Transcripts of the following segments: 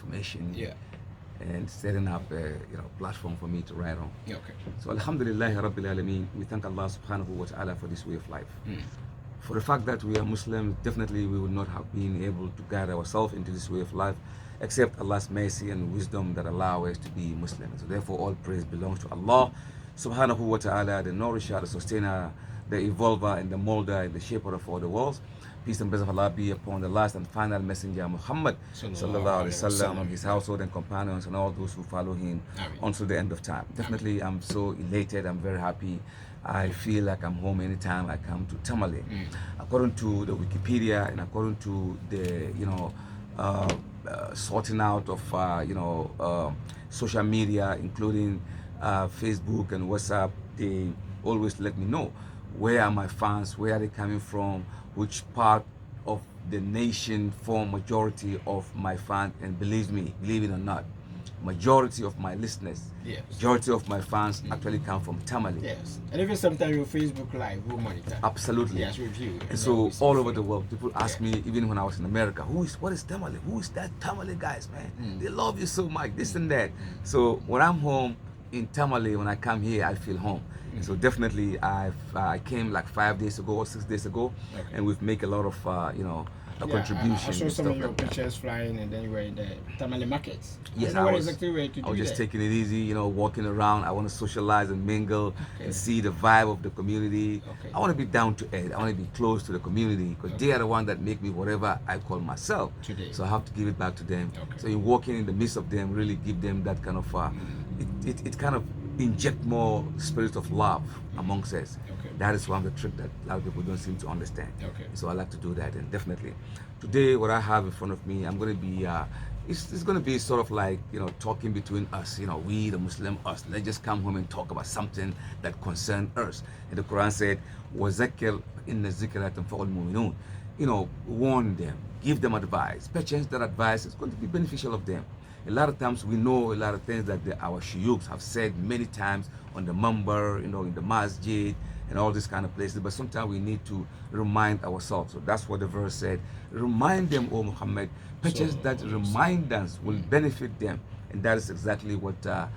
information. Yeah. And setting up a platform for me to write on. Yeah, okay. So Alhamdulillah Rabbil Alameen, we thank Allah subhanahu wa ta'ala for this way of life. For the fact that we are Muslims, definitely we would not have been able to guide ourselves into this way of life except Allah's mercy and wisdom that allow us to be Muslims. So therefore all praise belongs to Allah subhanahu wa ta'ala, the nourisher, the sustainer, the evolver and the molder and the shaper of all the worlds. Peace and blessings of Allah be upon the last and final messenger Muhammad sallallahu alaihi wasallam, his household and companions and all those who follow him until the end of time. Definitely I'm so elated, I'm very happy. I feel like I'm home anytime I come to Tamale. According to the Wikipedia and according to the sorting out of social media, including Facebook and WhatsApp, they always let me know where are my fans, where are they coming from, which part of the nation form majority of my fans. And believe me, believe it or not, majority of my listeners, majority of my fans actually come from Tamale. Yes, and even sometimes your Facebook Live will monitor. Absolutely. Yes, review. And so all over the world, people ask me, even when I was in America, what is Tamale? Who is that Tamale guys, man? They love you so much, this and that. So when I'm home in Tamale, when I come here, I feel home. So definitely, I came like 5 days ago or 6 days ago, and we've made a lot of a contribution. I saw some of your pictures flying, and then you were in the Tamale markets. Yes, I was exactly where to do I was just that. taking it easy, walking around. I want to socialize and mingle and see the vibe of the community. I want to be down to earth. I want to be close to the community because they are the one that make me whatever I call myself. So I have to give it back to them. So in walking in the midst of them, really give them that kind of it kind of inject more spirit of love amongst us. That is one of the trick that a lot of people don't seem to understand. So I like to do that, and definitely today what I have in front of me, I'm going to be it's going to be sort of like talking between us, we the Muslim, us. Let's just come home and talk about something that concerns us. And the Quran said, وَذَكِّرْ إِنَّ الذِّكْرَ تَنْفَعُ الْمُؤْمِنُونَ. Warn them, give them advice. Perchance that advice is going to be beneficial of them. A lot of times we know a lot of things that our shuyukhs have said many times on the mambar, in the masjid and all these kind of places, but sometimes we need to remind ourselves. So that's what the verse said. Remind them, O Muhammad, perchance that remindance will benefit them. And that is exactly what I'm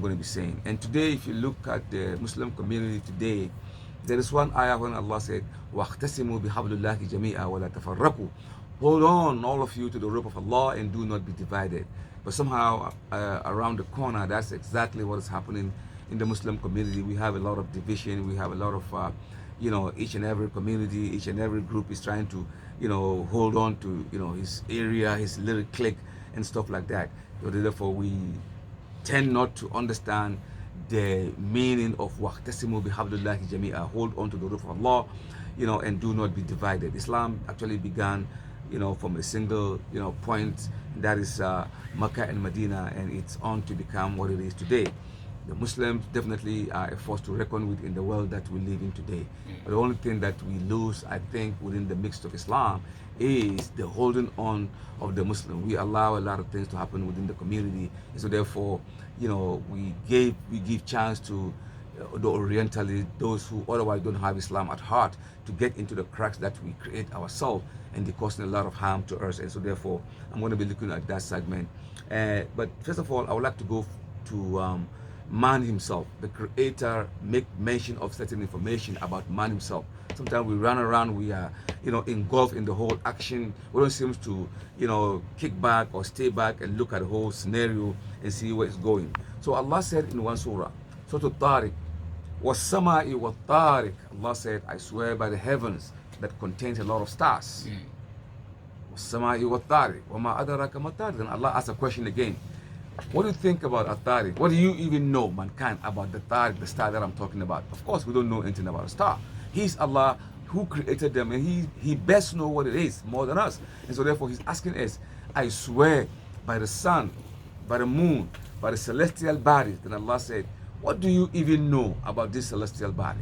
going to be saying. And today, if you look at the Muslim community today, there is one ayah when Allah said, وَاخْتَسِمُوا بِحَبْلِ اللَّهِ جَمِيعًا وَلَا تَفَرَّقُوا. Hold on, all of you, to the rope of Allah and do not be divided. But somehow around the corner, that's exactly what is happening in the Muslim community. We have a lot of division. We have a lot of, each and every community, each and every group is trying to, hold on to, his area, his little clique and stuff like that. So therefore, we tend not to understand the meaning of waqtasimu bihablillahi jami'a. Hold on to the rope of Allah, and do not be divided. Islam actually began from a single, point, that is Makkah and Medina, and it's on to become what it is today. The Muslims definitely are a force to reckon with in the world that we live in today. But the only thing that we lose, I think, within the mix of Islam is the holding on of the Muslim. We allow a lot of things to happen within the community, and so therefore, we give chance to the Orientalists, those who otherwise don't have Islam at heart, to get into the cracks that we create ourselves, and they're causing a lot of harm to us. And so therefore, I'm going to be looking at that segment. But first of all, I would like to go to man himself. The Creator make mention of certain information about man himself. Sometimes we run around, we are, engulfed in the whole action. We don't seem to, kick back or stay back and look at the whole scenario and see where it's going. So Allah said in one surah, Surah Al-Tariq, وَالسَّمَاءِ وَالطَّارِقِ. Allah said, I swear by the heavens that contains a lot of stars. وَالسَّمَاءِ وَالطَّارِقِ وَمَا أَدَرَكَ مَا الطَّارِقُ. Then Allah asked a question again. What do you think about Al-Tariq? What do you even know, mankind, about the Tariq, the star that I'm talking about? Of course, we don't know anything about a star. He's Allah who created them, and He best know what it is more than us. And so therefore, He's asking us, I swear by the sun, by the moon, by the celestial bodies. Then Allah said, what do you even know about this celestial body?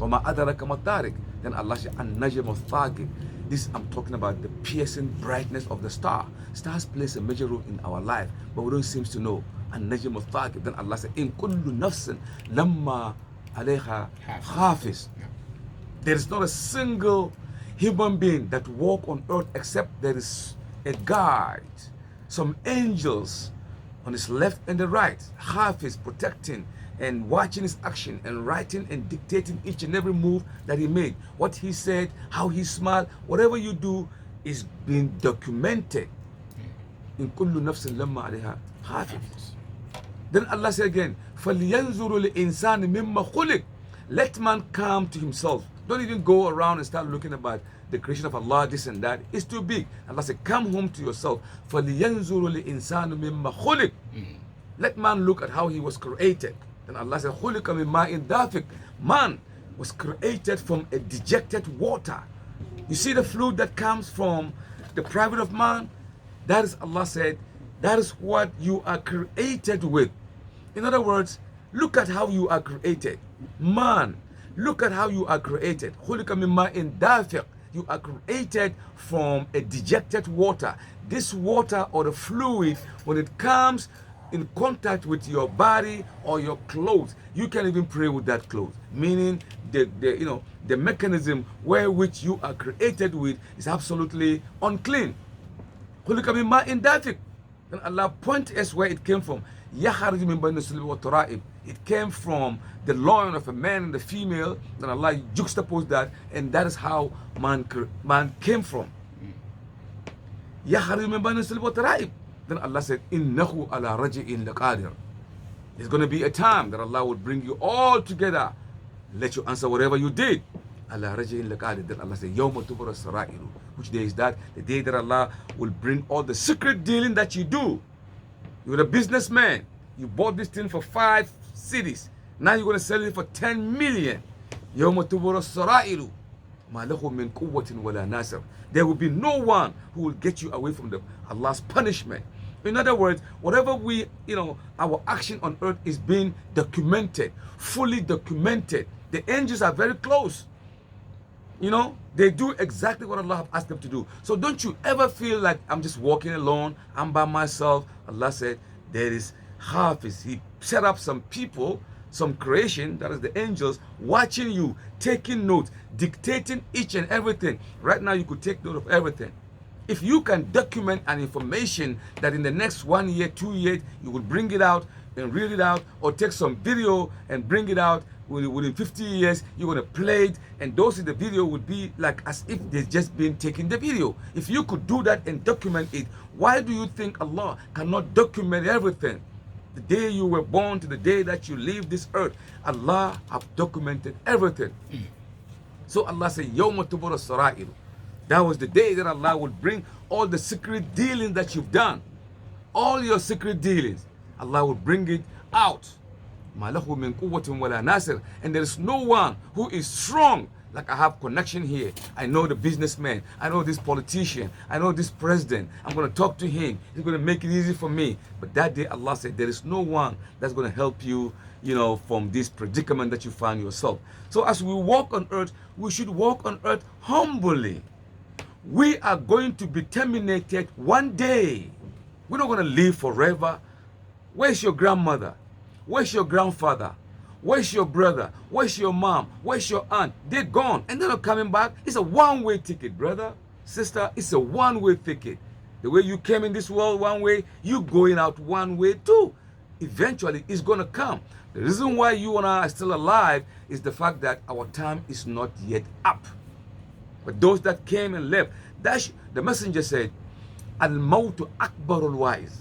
وَمَا أَدَرَكَ مَا الطَّارِقُ. Then Allah said, النَّجْمُ الثَّاقِبُ. This, I'm talking about the piercing brightness of the star. Stars plays a major role in our life, but we don't seem to know. النَّجْمُ الثَّاقِبُ. Then Allah said, إِن كُلُّ نَفْسٍ لَمَّا عَلَيْهَا حَافِظٌ. There is not a single human being that walk on earth except there is a guide some angels on his left and the right, Hafiz protecting and watching his action and writing and dictating each and every move that he made. What he said, how he smiled, whatever you do is being documented. In kullu nafsin lamma alayha hafiz. Then Allah said again, فَلْيَنْظُرُ الْإِنسَانِ مِمَّا خُلِقَ. Let man come to himself. Don't even go around and start looking about the creation of Allah, this and that. It's too big. Allah said, come home to yourself. فَلْيَنْظُرُ الْإِنسَانُ مِمَّا خُلِقَ. Let man look at how he was created. Then Allah said, خُلِقَ مِن مَاءٍ دَافِقٍ. Man was created from a dejected water. You see the fluid that comes from the private of man? That is, Allah said, that is what you are created with. In other words, look at how you are created. Man, look at how you are created. خُلِقَ مِن مَاءٍ دَافِقٍ. You are created from a dejected water. This water or the fluid, when it comes in contact with your body or your clothes, you can even pray with that clothes. Meaning the mechanism where which you are created with is absolutely unclean. خُلِقَ مِن مَاءٍ دَافِقٍ. And Allah point us where it came from. يَخْرُجُ مِن بَيْنِ الصُّلْبِ وَالتَّرَائِبِ. It came from the loin of a man and the female. Then Allah juxtaposed that, and that is how man came from. يَخْرُجُ مِن بَيْنِ الصُّلْبِ وَالتَّرَائِبِ. Then Allah said, إِنَّهُ عَلَى رَجْعٍ لَقَادِرٌ. There's going to be a time that Allah will bring you all together, let you answer whatever you did. عَلَى رَجْعٍ لَقَادِرٌ. Then Allah said, يَوْمَ تُبْرَ السَّرَائِرُ. Which day is that? The day that Allah will bring all the secret dealing that you do. You're a businessman. You bought this thing for 5 cities. Now you're going to sell it for 10 million. يَوْمَ تُبْرَ السَّرَائِرُ. مَا لَهُ مِنْ قُوَّةٍ وَلَا نَاصِرٍ. There will be no one who will get you away from Allah's punishment. In other words, whatever our action on earth is being documented, fully documented. The angels are very close. They do exactly what Allah has asked them to do. So don't you ever feel like I'm just walking alone, I'm by myself. Allah said there is Hafiz. He set up some people, some creation, that is the angels, watching you, taking notes, dictating each and everything. Right now you could take note of everything. If you can document an information that in the next 1 year, 2 years, you will bring it out and read it out, or take some video and bring it out, within 50 years, you're going to play it, and those in the video would be like as if they've just been taking the video. If you could do that and document it, why do you think Allah cannot document everything? The day you were born to the day that you leave this earth, Allah have documented everything. So Allah said, يَوْمَ تُبْرَ السَّرَائِرُ. That was the day that Allah would bring all the secret dealings that you've done. All your secret dealings. Allah will bring it out. مَا لَهُ مِنْ قُوَّةٍ وَلَا نَاصِرٍ. And there is no one who is strong. Like I have connection here. I know the businessman. I know this politician. I know this president. I'm going to talk to him. He's going to make it easy for me. But that day Allah said there is no one that's going to help you, from this predicament that you find yourself. So as we walk on earth, we should walk on earth humbly. We are going to be terminated one day. We're not going to live forever. Where's your grandmother? Where's your grandfather? Where's your brother? Where's your mom? Where's your aunt? They're gone and they're not coming back. It's a one-way ticket, brother, sister. It's a one-way ticket. The way you came in this world one way, you going out one way too. Eventually, it's going to come. The reason why you and I are still alive is the fact that our time is not yet up. But those that came and left, the messenger said, Al-Mawtu Akbarul Wise.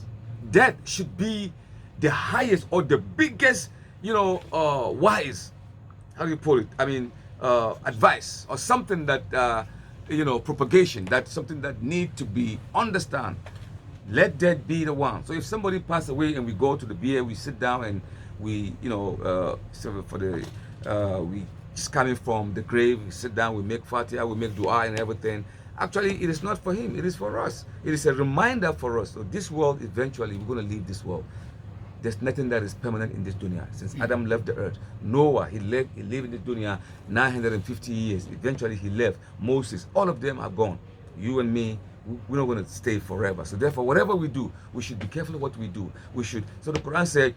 Death should be the highest or the biggest, wise. How do you put it? I mean, advice or something that, propagation. That's something that need to be understand. Let death be the one. So if somebody passed away and we go to the beer, we sit down and we, we just coming from the grave, we sit down, we make Fatiha, we make dua and everything. Actually, it is not for him, it is for us. It is a reminder for us. So this world, eventually, we're going to leave this world. There's nothing that is permanent in this dunya. Since Adam left the earth, Noah, he lived in this dunya 950 years. Eventually, he left. Moses, all of them are gone. You and me, we're not going to stay forever. So therefore, whatever we do, we should be careful of what we do. We should. So the Quran said,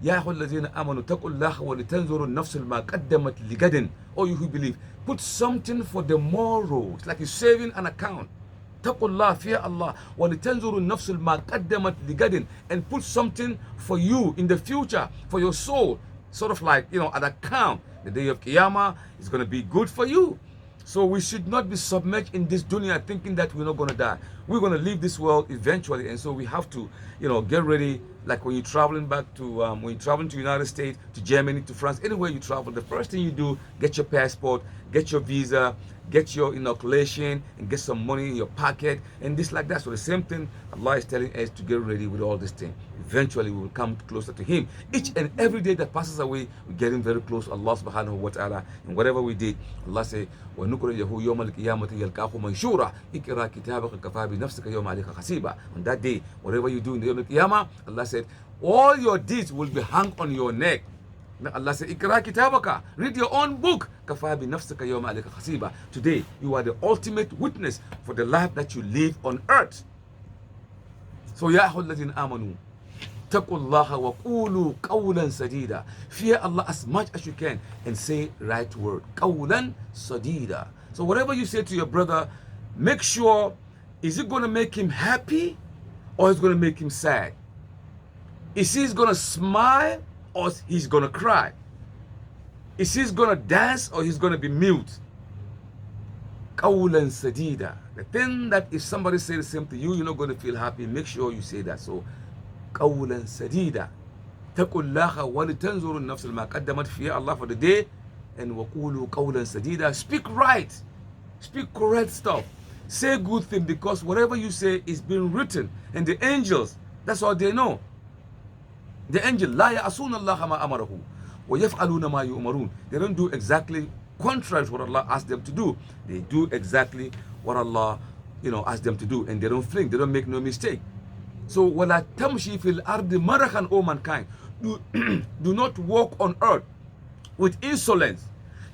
"Ya ayyuhallazina amanu taqullaha wa litanzuru nafsun ma qaddamat ligadin." Oh, you who believe, put something for tomorrow. It's like you're saving an account. Taqullah, fear Allah. وَلِتَنْظُرُ النَّفْسُ الْمَا قَدَّمَتْ لِغَدٍ, and put something for you in the future, for your soul. Sort of like, at account. The day of Qiyamah is going to be good for you. So we should not be submerged in this dunya thinking that we're not going to die. We're going to leave this world eventually, and so we have to, get ready. Like when you're traveling back to, when you're traveling to United States, to Germany, to France, anywhere you travel, the first thing you do, get your passport, get your visa, get your inoculation, and get some money in your pocket, and this like that. So the same thing Allah is telling us to get ready with all this thing. Eventually we will come closer to Him. Each and every day that passes away, we're getting very close to Allah subhanahu wa ta'ala. And whatever we did, Allah said, وَنُكْرِجَهُ يَوْمَ الْقِيَامَةِ يَلْقَاهُ مَنْشُورًا اقْرَأْ كِتَابَكَ كَفَى بِنَفْسِكَ يَوْمَ عَلَيْكَ حَسِيبًا. On that day, whatever you do in the Yawm al-Qiyamah, Allah said, all your deeds will be hung on your neck. Then Allah said, Ikra kitabaka, read your own book. Kafa bi nafsika yawma alayka hasiba. Today, you are the ultimate witness for the life that you live on earth. So, ya ayyuhalladhina amanu, taqullaha wa qulu qawlan sadida. Fear Allah as much as you can and say right word. Qawlan sadida. So, whatever you say to your brother, make sure, is it going to make him happy or is it going to make him sad? Is he going to smile or he's going to cry? Is he going to dance or he's going to be mute? Qawlan sadida. The thing that if somebody says the same to you, you're not going to feel happy, make sure you say that. So, qawlan sadida. Taqullaha wa litanzuru an-nafs ma qaddamat, fear Allah for the day, and waqulu qawlan sadida. Speak right. Speak correct stuff. Say good thing, because whatever you say is being written, and the angels, that's all they know. The angel, la ya'asuna Allah ma amarahu wa yaf'aluna ma yu'marun. They don't do exactly contrary to what Allah asked them to do. They do exactly what Allah, asked them to do, and they don't fling. They don't make no mistake. So, wala tamshi fil ardi marahan, O mankind, do not walk on earth with insolence,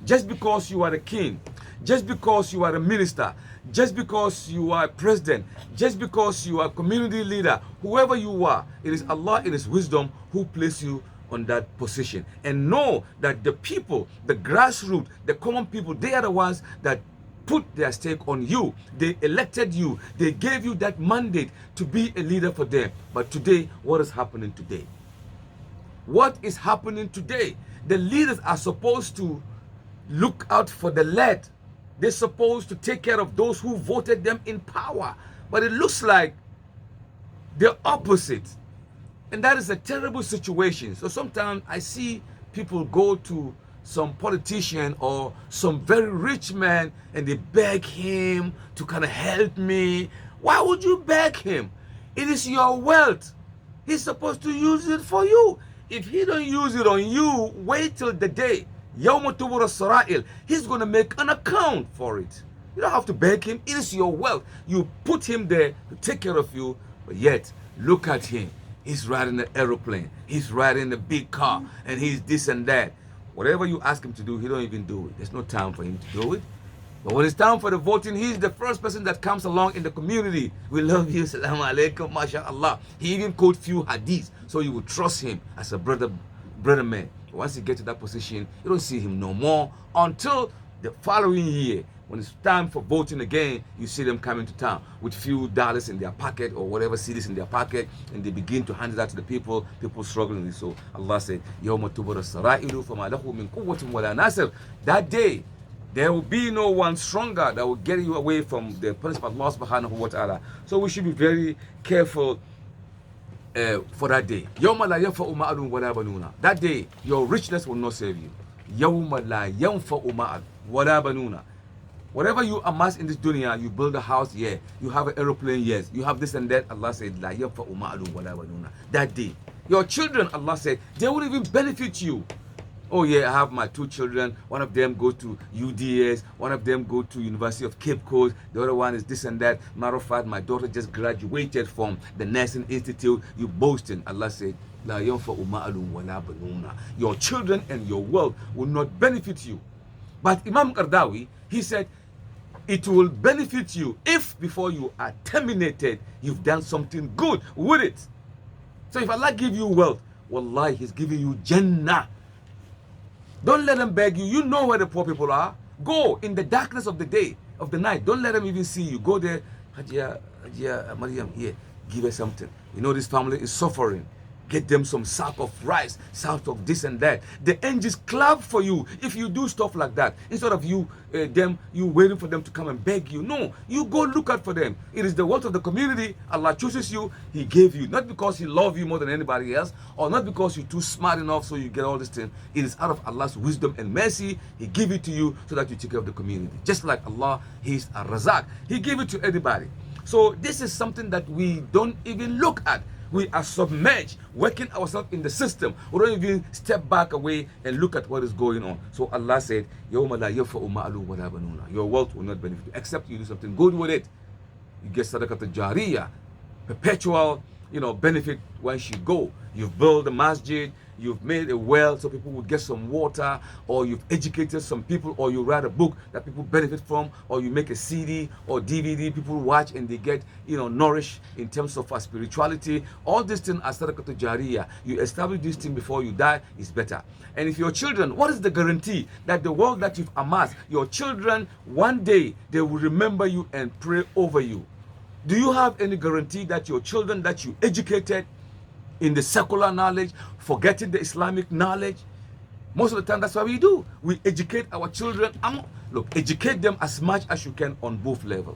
just because you are a king, just because you are a minister, just because you are a president, just because you are a community leader, whoever you are, it is Allah in His wisdom who placed you on that position. And know that the people, the grassroots, the common people, they are the ones that put their stake on you. They elected you. They gave you that mandate to be a leader for them. But today, what is happening today? What is happening today? The leaders are supposed to look out for the led. They're supposed to take care of those who voted them in power. But it looks like the opposite. And that is a terrible situation. So sometimes I see people go to some politician or some very rich man and they beg him to kind of help me. Why would you beg him? It is your wealth. He's supposed to use it for you. If he don't use it on you, wait till the day. Yawma tubura sara'il. He's going to make an account for it. You don't have to beg him. It is your wealth. You put him there to take care of you. But yet, look at him. He's riding an aeroplane. He's riding a big car. And he's this and that. Whatever you ask him to do, he don't even do it. There's no time for him to do it. But when it's time for the voting, he's the first person that comes along in the community. We love you. Salaam alaikum. MashaAllah. He even quote few hadiths. So you will trust him as a brother man. Once you get to that position, you don't see him no more until the following year. When it's time for voting again, you see them coming to town with few dollars in their pocket or whatever cedis in their pocket, and they begin to hand it out to the people struggling. So Allah said, يَوْمَ تُبْرَ السَّرَائِلُ فَمَا لَهُ مِنْ قُوَّةٍ وَلَا نَاصِرٍ. That day, there will be no one stronger that will get you away from the punishment of Allah subhanahu wa ta'ala. So we should be very careful for that day. يَوْمَ لَا يَنْفَعُ مَالٌ وَلَا بَنُونَ. That day, your richness will not save you. يَوْمَ لَا يَنْفَعُ مَالٌ وَلَا بَنُونَ. Whatever you amass in this dunya, you build a house, yeah. You have an aeroplane, yes. You have this and that. Allah said, لَا يَنْفَعُ مَالٌ وَلَا بَنُونَ. That day, your children, Allah said, they won't even benefit you. Oh yeah, I have my two children. One of them go to UDS. One of them go to University of Cape Coast. The other one is this and that. Matter of fact, my daughter just graduated from the Nursing Institute. You boasting. Allah said, La yanfa'u ma'alun wa la banuna. Your children and your wealth will not benefit you. But Imam Qardawi, he said, it will benefit you if before you are terminated, you've done something good with it. So if Allah give you wealth, wallahi, He's giving you Jannah. Don't let them beg you. You know where the poor people are. Go in the darkness of the day, of the night. Don't let them even see you. Go there, Hajia Mariam, here, give her something. You know this family is suffering. Get them some sack of rice, sack of this and that. The angels clap for you if you do stuff like that. Instead of you waiting for them to come and beg you. No, you go look out for them. It is the wealth of the community. Allah chooses you. He gave you. Not because He loves you more than anybody else, or not because you're too smart enough so you get all this thing. It is out of Allah's wisdom and mercy. He gave it to you so that you take care of the community. Just like Allah, He is a Razak. He gave it to anybody. So this is something that we don't even look at. We are submerged, working ourselves in the system. We don't even step back away and look at what is going on. So Allah said, your wealth will not benefit you, except you do something good with it. You get sadaqat al-jariyah, perpetual, benefit once you go. You've built a masjid, you've made a well so people would get some water, or you've educated some people, or you write a book that people benefit from, or you make a CD or DVD people watch and they get nourished in terms of spirituality. All these things are sadaqat jariyah. You establish this thing before you die is better. And if your children, what is the guarantee that the wealth that you've amassed, your children one day they will remember you and pray over you? Do you have any guarantee that your children that you educated in the secular knowledge, forgetting the Islamic knowledge? Most of the time, that's what we do. We educate our children. Look, educate them as much as you can on both levels,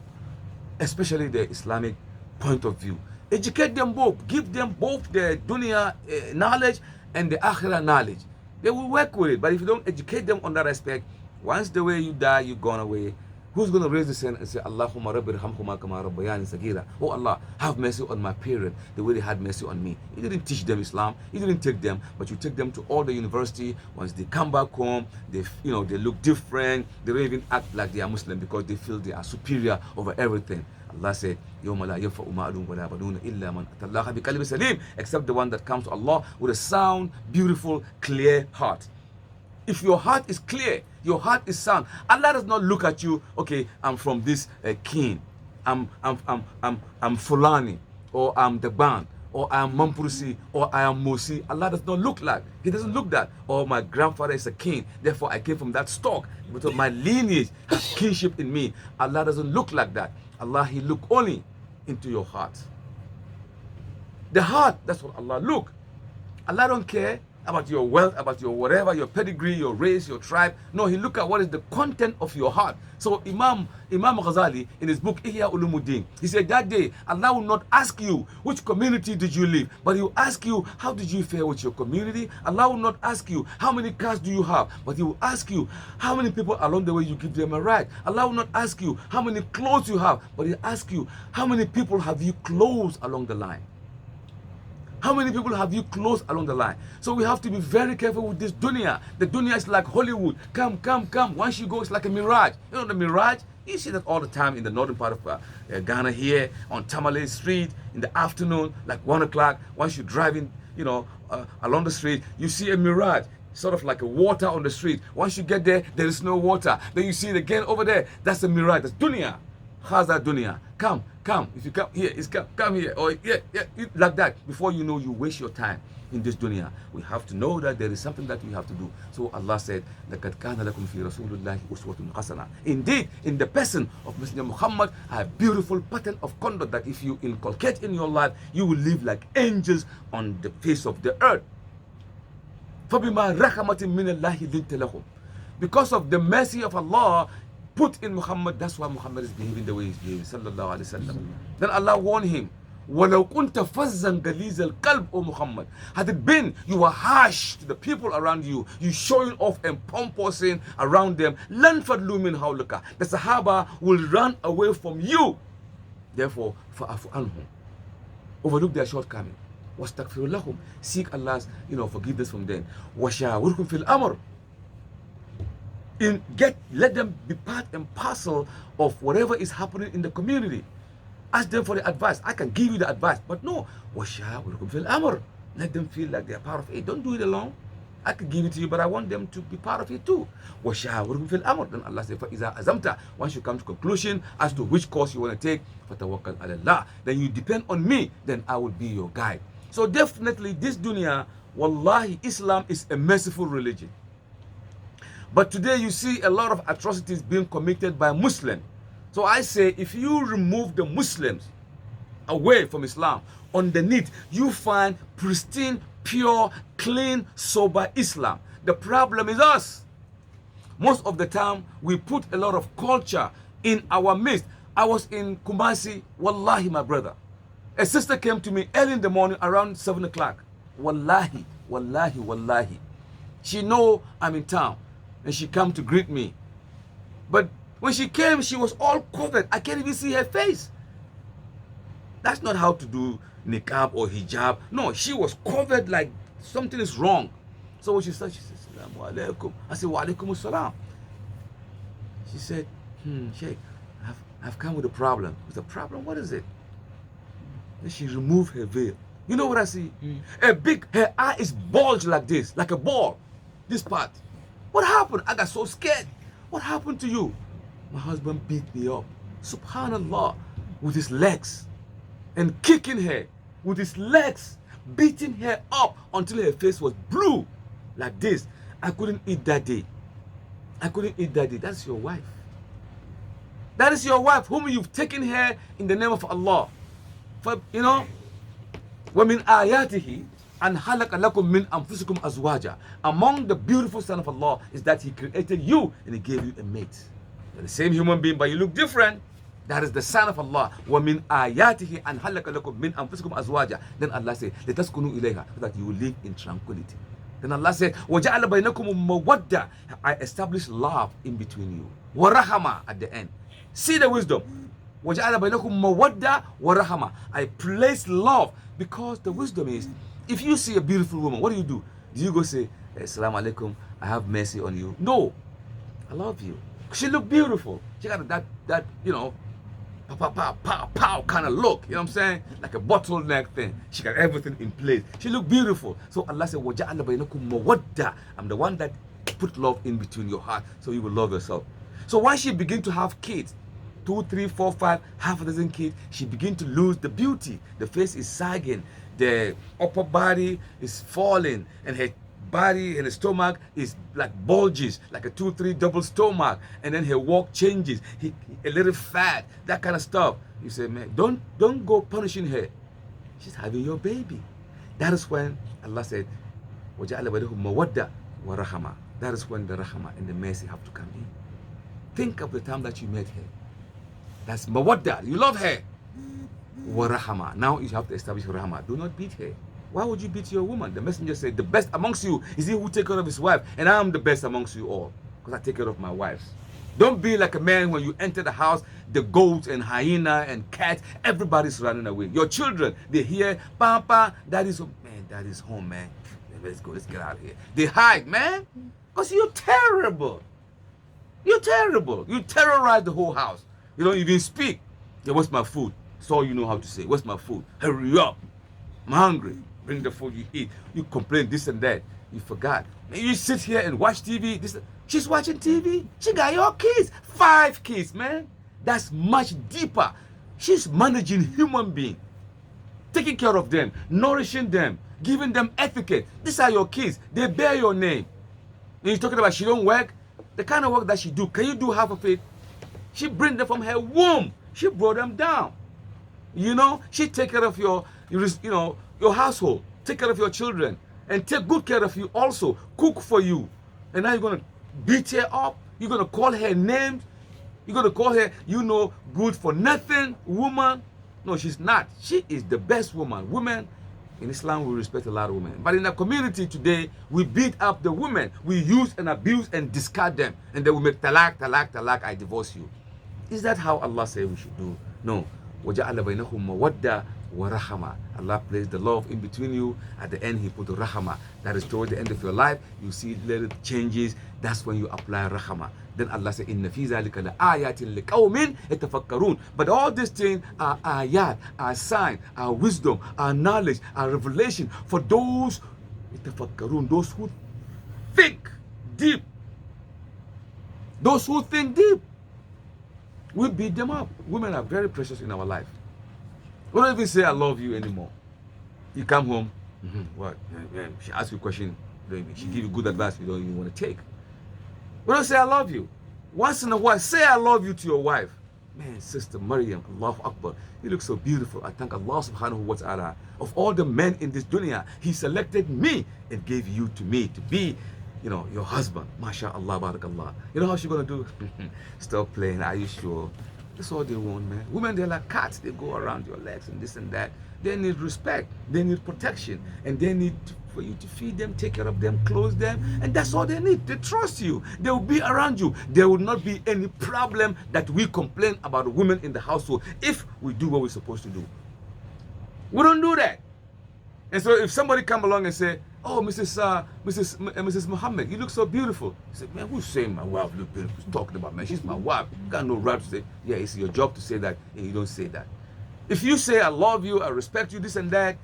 especially the Islamic point of view. Educate them both. Give them both the dunya knowledge and the akhirah knowledge. They will work with it. But if you don't educate them on that aspect, once the way you die, you've gone away. Who's going to raise his hand and say, Allahumma rabbi rahamhuma kama rabbayani sagira? Oh Allah, have mercy on my parents the way they had mercy on me. You didn't teach them Islam. You didn't take them, but you take them to all the university. Once they come back home, they look different. They don't even act like they are Muslim because they feel they are superior over everything. Allah said, يَوْمَ لَا يَنْفَعُ مَالٌ وَلَا بَنُونَ إِلَّا مَنْ أَتَى اللَّهَ بِقَلْبٍ سَلِيمٍ, except the one that comes to Allah with a sound, beautiful, clear heart. If your heart is clear, your heart is sound, Allah does not look at you, okay, I'm from this king, I'm Fulani, or I'm Daban, or I am Mampursi, or I am Mosi. Allah does not look like. He doesn't look that. Or my grandfather is a king, therefore I came from that stock, because my lineage has kinship in me. Allah doesn't look like that. Allah, He look only into your heart. The heart, that's what Allah look. Allah don't care about your wealth, about your whatever, your pedigree, your race, your tribe. No, He look at what is the content of your heart. So Imam Ghazali, in his book Ihya Ulumuddin, he said that day Allah will not ask you which community did you live, but He will ask you how did you fare with your community. Allah will not ask you how many cars do you have, but He will ask you how many people along the way you give them a ride. Allah will not ask you how many clothes you have, but He will ask you how many people have you clothes along the line. How many people have you close along the line? So we have to be very careful with this dunya. The dunya is like Hollywood. Come, come, come. Once you go, it's like a mirage. You know the mirage? You see that all the time in the northern part of Ghana here, on Tamale Street, in the afternoon, like 1 o'clock. Once you're driving, along the street, you see a mirage. Sort of like a water on the street. Once you get there, there is no water. Then you see it again over there. That's a mirage. That's dunya. How's that dunya? Come. If you come here, it's come here. Or like that. Before you know, you waste your time in this dunya. We have to know that there is something that we have to do. So Allah said, لَقَدْ كَانَ لَكُمْ فِي رَسُولِ اللَّهِ أُسْوَةٌ حَسَنَةٌ. Indeed, in the person of Messenger Muhammad, a beautiful pattern of conduct that if you inculcate in your life, you will live like angels on the face of the earth. فَبِمَا رَحْمَةٍ مِّنَ اللَّهِ لِنْتَ لَهُمْ. Because of the mercy of Allah put in Muhammad, that's why Muhammad is behaving the way he's behaving, sallallahu alaihi wasallam. Then Allah warned him, وَلَوْ كُنْتَ فَزًّا غَلِيظَ الْقَلْبِ, O Muhammad. Had it been you were harsh to the people around you, you showing off and pomposing around them, لَنْ فَضْلُوا مِنْ حَوْلِكَ, the Sahaba will run away from you. Therefore, فَأَفُ عَنْهُمْ, overlook their shortcoming. وَاسْتَغْفِرُ لَهُمْ, seek Allah's forgiveness from them. وَشَاوِرْهُمْ فِي الْأَمْرِ, let them be part and parcel of whatever is happening in the community. Ask them for the advice. I can give you the advice, but no. وَشَاوِرْهُمْ فِي الْأَمْرِ, let them feel like they are part of it. Don't do it alone. I can give it to you, but I want them to be part of it too. وَشَاوِرْهُمْ فِي الْأَمْرِ. Then Allah says, فَإِذَا أَزَمْتَ, once you come to conclusion as to which course you want to take, فَتَوَكَّلْ عَلَى اللَّهِ, then you depend on me, then I will be your guide. So definitely this dunya, wallahi, Islam is a merciful religion. But today you see a lot of atrocities being committed by Muslims. So I say, if you remove the Muslims away from Islam, underneath you find pristine, pure, clean, sober Islam. The problem is us. Most of the time, we put a lot of culture in our midst. I was in Kumasi, wallahi, my brother. A sister came to me early in the morning around 7 o'clock. Wallahi, wallahi, wallahi. She know I'm in town and she come to greet me. But when she came, she was all covered. I can't even see her face. That's not how to do niqab or hijab. No, she was covered like something is wrong. So when she said, Assalamu alaikum. I said, wa alaikum assalam. She said, Sheikh, I've come with a problem. With a problem? What is it? Then she removed her veil. You know what I see? Her eye is bulged like this, like a ball. This part. What happened? I got so scared. What happened to you? My husband beat me up. Subhanallah. With his legs. And kicking her. With his legs. Beating her up until her face was blue. Like this. I couldn't eat that day. I couldn't eat that day. That's your wife. That is your wife whom you've taken her in the name of Allah. For, you know, وَمِنْ آيَاتِهِ أَنْ خَلَقَ لَكُم مِّنْ أَنفُسِكُمْ أَزْوَاجًا. Among the beautiful signs of Allah is that He created you and He gave you a mate. You're the same human being, but you look different. That is the sign of Allah. وَمِنْ آيَاتِهِ أَنْ خَلَقَ لَكُم مِّنْ أَنفُسِكُمْ أَزْوَاجًا. Then Allah said, لِتَسْكُنُوا إِلَيْهَا, so that you will live in tranquility. Then Allah said, وَجَعَلَ بَيْنَكُمُ مَوَدَّةً. I established love in between you. وَرَحَمَةً at the end. See the wisdom. وَجَعَلَ بَيْنَكُمْ مَوَدَّةً وَرَحَمَةً. I place love, because the wisdom is, if you see a beautiful woman, what do? Do you go say, Assalamu alaikum, I have mercy on you? No. I love you. She look beautiful. She got that you know, pow, pow, pow, pow kind of look. You know what I'm saying? Like a bottleneck thing. She got everything in place. She look beautiful. So Allah said, وَجَعَلَ بَيْنَكُمْ مَوَدَّةً. I'm the one that put love in between your heart, so you will love yourself. So once she begin to have kids, 2, 3, 4, 5, half a dozen kids, she begin to lose the beauty. The face is sagging, the upper body is falling, and her body and her stomach is like bulges, like a 2, 3 double stomach, and then her walk changes, a little fat, that kind of stuff. You say, man, don't go punishing her. She's having your baby. That is when Allah said, وَجَعَلَ بَيْنَهُمْ مَوَدَّةً وَرَحْمَةً. That is when the rahmah and the mercy have to come in. Think of the time that you met her. That's mawadda. You love her. Wa rahama. Now you have to establish rahama. Do not beat her. Why would you beat your woman? The messenger said, the best amongst you is he who take care of his wife, and I am the best amongst you all, because I take care of my wives. Don't be like a man when you enter the house, the goats and hyena and cats, everybody's running away. Your children, they hear, Papa, daddy's home. Man, daddy's home, man. Let's go, let's get out of here. They hide, man, because you're terrible. You're terrible. You terrorize the whole house. You don't even speak. Yeah, what's my food? That's all you know how to say. What's my food? Hurry up. I'm hungry. Bring the food you eat. You complain this and that. You forgot. Man, you sit here and watch TV. She's watching TV. She got your kids. 5 kids, man. That's much deeper. She's managing human being. Taking care of them. Nourishing them. Giving them etiquette. These are your kids. They bear your name. And you're talking about she don't work. The kind of work that she do, can you do half of it? She bring them from her womb. She brought them down. You know, she take care of your household. Take care of your children. And take good care of you also. Cook for you. And now you're going to beat her up. You're going to call her names. You're going to call her, good for nothing woman. No, she's not. She is the best woman. Women, in Islam, we respect a lot of women. But in the community today, we beat up the women. We use and abuse and discard them. And then we make talak, I divorce you. Is that how Allah said we should do? No. وَجَعَلَ بَيْنَهُمْ مَوَدَّةً وَرَحْمَةً. Allah placed the love in between you. At the end, He put the rahmah. That is toward the end of your life. You see little changes. That's when you apply rahmah. Then Allah said, إِنَّ فِي ذَلِكَ لَآيَاتٍ لِقَوْمٍ يَتَفَكَّرُونَ. But all these things are ayat, are sign, are wisdom, are knowledge, are revelation for those يَتَفَكَّرُونَ, those who think deep. Those who think deep. We beat them up. Women are very precious in our life. We don't even say I love you anymore. You come home, what? She asks you a question, she give you good advice you don't even want to take. We don't say I love you. Once in a while, say I love you to your wife. man, Sister Maryam, Allahu Akbar, you look so beautiful. I thank Allah subhanahu wa ta'ala. Of all the men in this dunya, He selected me and gave you to me to be, you know, your husband. MashaAllah, barakallah. You know how she gonna do? Stop playing, are you sure? That's all they want, man. Women, they're like cats. They go around your legs and this and that. They need respect. They need protection. And they need for you to feed them, take care of them, clothe them. And that's all they need. They trust you. They will be around you. There will not be any problem that we complain about the women in the household if we do what we're supposed to do. We don't do that. And so if somebody come along and say, oh, Mrs. Mohammed, you look so beautiful. I said, man, who's saying my wife look beautiful? Who's talking about, man? She's my wife. You got no right to say, yeah, it's your job to say that, and you don't say that. If you say, I love you, I respect you, this and that,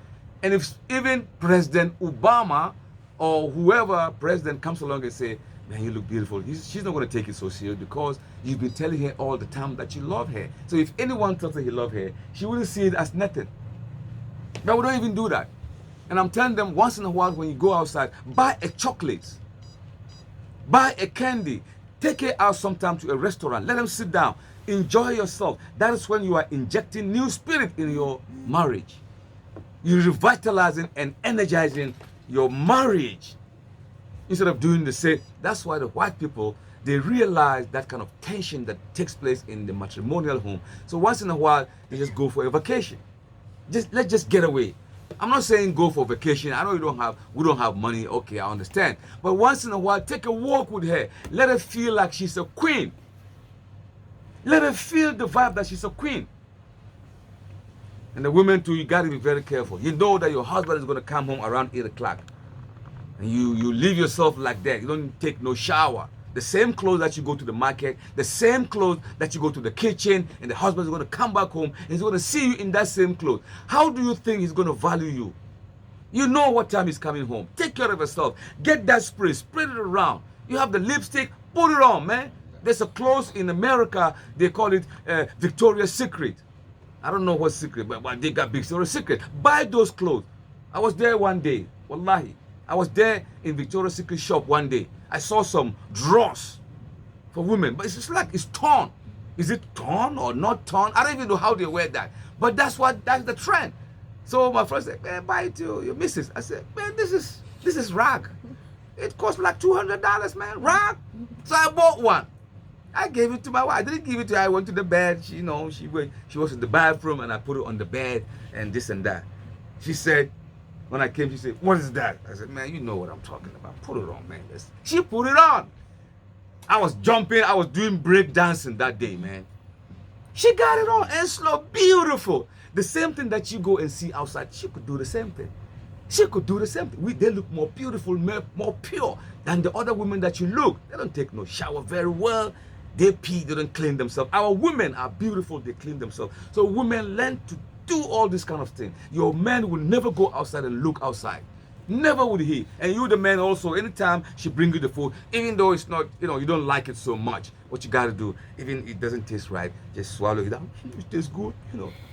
and if even President Obama or whoever president comes along and say, man, you look beautiful, she's not going to take it so serious because you've been telling her all the time that you love her. So if anyone tells her you love her, she wouldn't see it as nothing. But we don't even do that. And I'm telling them, once in a while when you go outside, buy a chocolate, buy a candy, take her out sometime to a restaurant, let them sit down, enjoy yourself. That is when you are injecting new spirit in your marriage. You're revitalizing and energizing your marriage instead of doing the same. That's why the white people, they realize that kind of tension that takes place in the matrimonial home. So once in a while, they just go for a vacation. Let's just get away. I'm not saying go for vacation. I know we don't have money. Okay, I understand. But once in a while, take a walk with her. Let her feel like she's a queen. Let her feel the vibe that she's a queen. And the women too, you got to be very careful. You know that your husband is going to come home around 8 o'clock. And you leave yourself like that. You don't take no shower. The same clothes that you go to the market, the same clothes that you go to the kitchen, and the husband is going to come back home and he's going to see you in that same clothes. How do you think he's going to value you? You know what time he's coming home. Take care of yourself. Get that spray, spread it around. You have the lipstick, put it on, man. There's a clothes in America, they call it Victoria's Secret. I don't know what secret, but they got Victoria's Secret. Buy those clothes. I was there one day, wallahi. I was there in Victoria's Secret shop one day. I saw some drawers for women, but it's just like it's torn. Is it torn or not torn? I don't even know how they wear that. But that's the trend. So my friend said, man, buy it to your missus. I said, man, this is rag. It cost like $200, man. Rag. So I bought one. I gave it to my wife. I didn't give it to her. I went to the bed. She was in the bathroom and I put it on the bed and this and that. She said, when I came, she said, what is that? I said, man, you know what I'm talking about. Put it on, man. She put it on. I was jumping. I was doing break dancing that day, man. She got it on and slow, beautiful. The same thing that you go and see outside, she could do the same thing. She could do the same thing. They look more beautiful, more pure than the other women that you look. They don't take no shower very well. They pee, they don't clean themselves. Our women are beautiful, they clean themselves. So women learn to do all this kind of thing. Your man will never go outside and look outside. Never would he. And you, the man, also, anytime she bring you the food, even though it's not, you don't like it so much, what you got to do, even if it doesn't taste right, just swallow it down. It tastes good,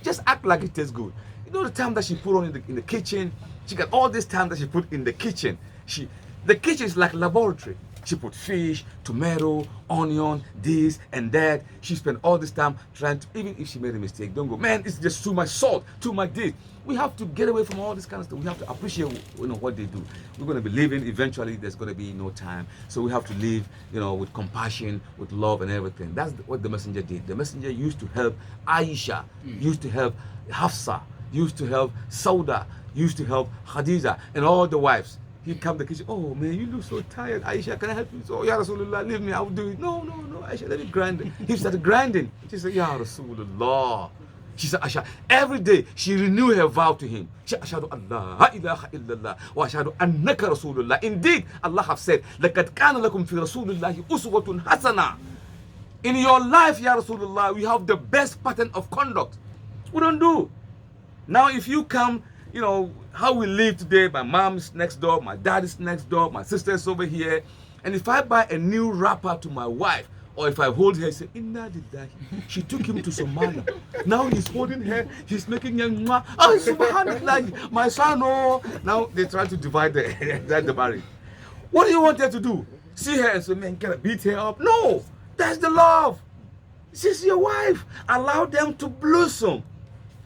Just act like it tastes good. The time that she put on in the kitchen, she got all this time that she put in the kitchen. The kitchen is like a laboratory. She put fish, tomato, onion, this and that. She spent all this time trying to, even if she made a mistake, don't go, man, it's just too much salt, too much this. We have to get away from all this kind of stuff. We have to appreciate what they do. We're going to be living, eventually there's going to be no time. So we have to live, with compassion, with love and everything. That's what the messenger did. The messenger used to help Aisha, used to help Hafsa, used to help Sauda, used to help Khadija and all the wives. He'd come to the kitchen, oh man, you look so tired. Aisha, can I help you? So, Ya Rasulullah, leave me, I'll do it. No, Aisha, let me grind it. He started grinding. She said, Ya Rasulullah. She said, Aisha, every day she renewed her vow to him. She said, Ashhadu an la ilaha illallah wa ashhadu annaka Rasulullah. Indeed, Allah have said, لَقَدْ كَانَ لَكُمْ فِي رَسُولِ اللَّهِ أُسْوَةٌ حَسَنَةٌ. In your life, Ya Rasulullah, we have the best pattern of conduct. We don't do. Now, if you come, how we live today, my mom's next door, my dad is next door, my sister's over here. And if I buy a new wrapper to my wife, or if I hold her, say, Inna lillahi. She took him to Somalia. Now he's holding her, he's making her, oh, subhanallah, my son, oh. Now they try to divide the marriage. What do you want her to do? See her and say, man, can I beat her up? No, that's the love. She's your wife. Allow them to blossom.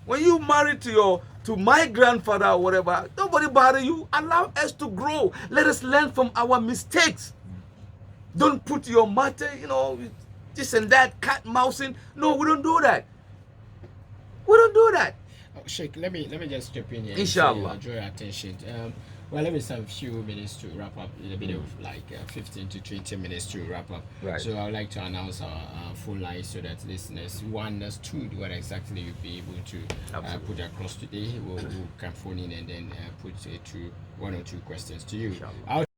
When you married to my grandfather or whatever, nobody bother you. Allow us to grow. Let us learn from our mistakes. Don't put your matter, this and that, cat mousing. No, we don't do that. We don't do that. Sheikh, let me just jump in here. Inshallah. Draw your attention. Well, let me have a few minutes to wrap up. A little bit of like 15 to 20 minutes to wrap up. Right. So I would like to announce our full line so that listeners who understood what exactly you'll be able to put across today will can phone in and then put two, one or two questions to you. Inshallah.